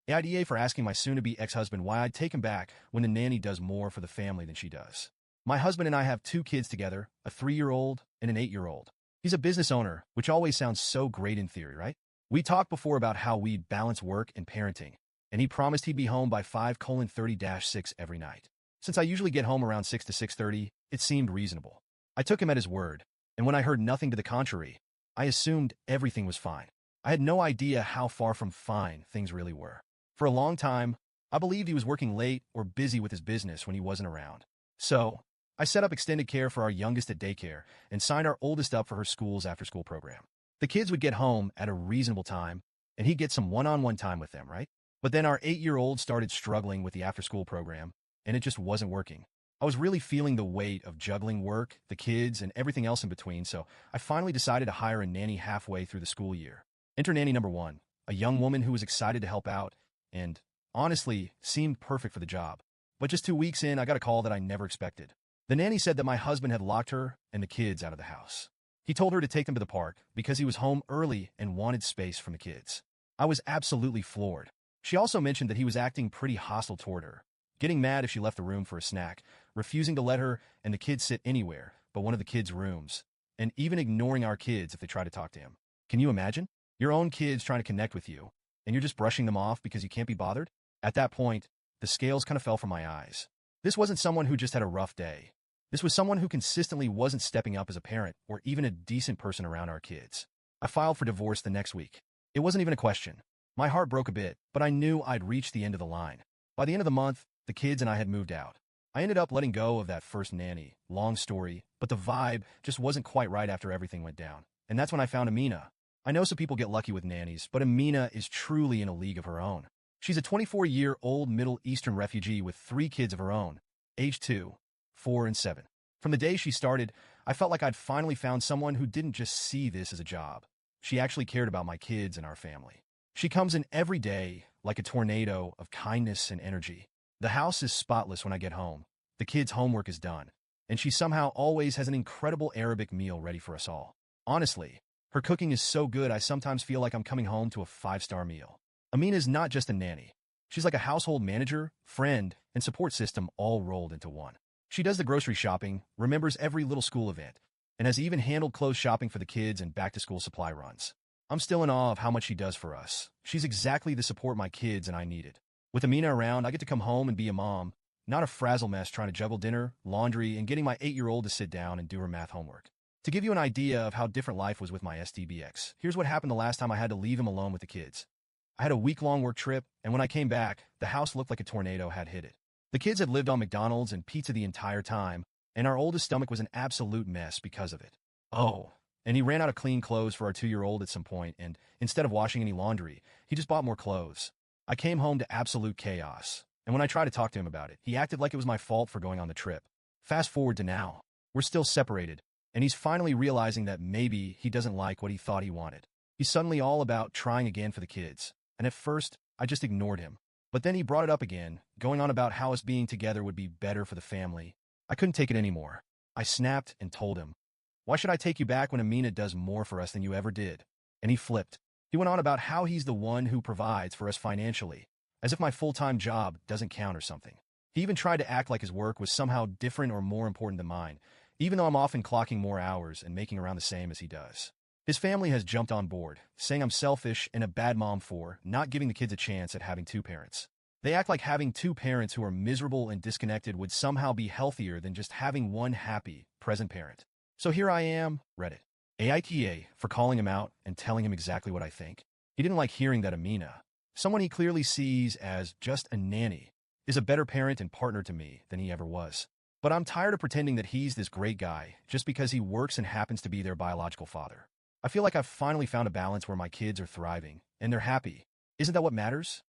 AITA for asking my soon-to-be ex-husband why I'd take him back when the nanny does more for the family than she does. My husband and I have 2 kids together, a 3-year-old and an 8-year-old. He's a business owner, which always sounds so great in theory, right? We talked before about how we'd balance work and parenting, and he promised he'd be home by 5:30-6 every night. Since I usually get home around 6 to 6:30, it seemed reasonable. I took him at his word, and when I heard nothing to the contrary, I assumed everything was fine. I had no idea how far from fine things really were. For a long time, I believed he was working late or busy with his business when he wasn't around. So, I set up extended care for our youngest at daycare and signed our oldest up for her school's after-school program. The kids would get home at a reasonable time, and he'd get some one-on-one time with them, right? But then our 8-year-old started struggling with the after-school program, and it just wasn't working. I was really feeling the weight of juggling work, the kids, and everything else in between, so I finally decided to hire a nanny halfway through the school year. Enter nanny number 1, a young woman who was excited to help out and, honestly, seemed perfect for the job. But just 2 weeks in, I got a call that I never expected. The nanny said that my husband had locked her and the kids out of the house. He told her to take them to the park because he was home early and wanted space from the kids. I was absolutely floored. She also mentioned that he was acting pretty hostile toward her, getting mad if she left the room for a snack, refusing to let her and the kids sit anywhere but one of the kids' rooms, and even ignoring our kids if they tried to talk to him. Can you imagine? Your own kids trying to connect with you, and you're just brushing them off because you can't be bothered? At that point, the scales kind of fell from my eyes. This wasn't someone who just had a rough day. This was someone who consistently wasn't stepping up as a parent or even a decent person around our kids. I filed for divorce the next week. It wasn't even a question. My heart broke a bit, but I knew I'd reached the end of the line. By the end of the month, the kids and I had moved out. I ended up letting go of that first nanny. Long story, but the vibe just wasn't quite right after everything went down. And that's when I found Amina. I know some people get lucky with nannies, but Amina is truly in a league of her own. She's a 24-year-old Middle Eastern refugee with 3 kids of her own, age 2, 4, and 7. From the day she started, I felt like I'd finally found someone who didn't just see this as a job. She actually cared about my kids and our family. She comes in every day like a tornado of kindness and energy. The house is spotless when I get home. The kids' homework is done. And she somehow always has an incredible Arabic meal ready for us all. Honestly, her cooking is so good I sometimes feel like I'm coming home to a 5-star meal. Amina is not just a nanny. She's like a household manager, friend, and support system all rolled into one. She does the grocery shopping, remembers every little school event, and has even handled clothes shopping for the kids and back-to-school supply runs. I'm still in awe of how much she does for us. She's exactly the support my kids and I needed. With Amina around, I get to come home and be a mom, not a frazzle mess trying to juggle dinner, laundry, and getting my 8-year-old to sit down and do her math homework. To give you an idea of how different life was with my SDBX, here's what happened the last time I had to leave him alone with the kids. I had a week-long work trip, and when I came back, the house looked like a tornado had hit it. The kids had lived on McDonald's and pizza the entire time, and our oldest stomach was an absolute mess because of it. Oh, and he ran out of clean clothes for our 2-year-old at some point, and instead of washing any laundry, he just bought more clothes. I came home to absolute chaos, and when I tried to talk to him about it, he acted like it was my fault for going on the trip. Fast forward to now. We're still separated, and he's finally realizing that maybe he doesn't like what he thought he wanted. He's suddenly all about trying again for the kids. And at first, I just ignored him. But then he brought it up again, going on about how us being together would be better for the family. I couldn't take it anymore. I snapped and told him, "Why should I take you back when Amina does more for us than you ever did?" And he flipped. He went on about how he's the one who provides for us financially, as if my full-time job doesn't count or something. He even tried to act like his work was somehow different or more important than mine, even though I'm often clocking more hours and making around the same as he does. His family has jumped on board, saying I'm selfish and a bad mom for not giving the kids a chance at having 2 parents. They act like having 2 parents who are miserable and disconnected would somehow be healthier than just having one happy, present parent. So here I am, Reddit. AITA for calling him out and telling him exactly what I think. He didn't like hearing that Amina, someone he clearly sees as just a nanny, is a better parent and partner to me than he ever was. But I'm tired of pretending that he's this great guy just because he works and happens to be their biological father. I feel like I've finally found a balance where my kids are thriving, and they're happy. Isn't that what matters?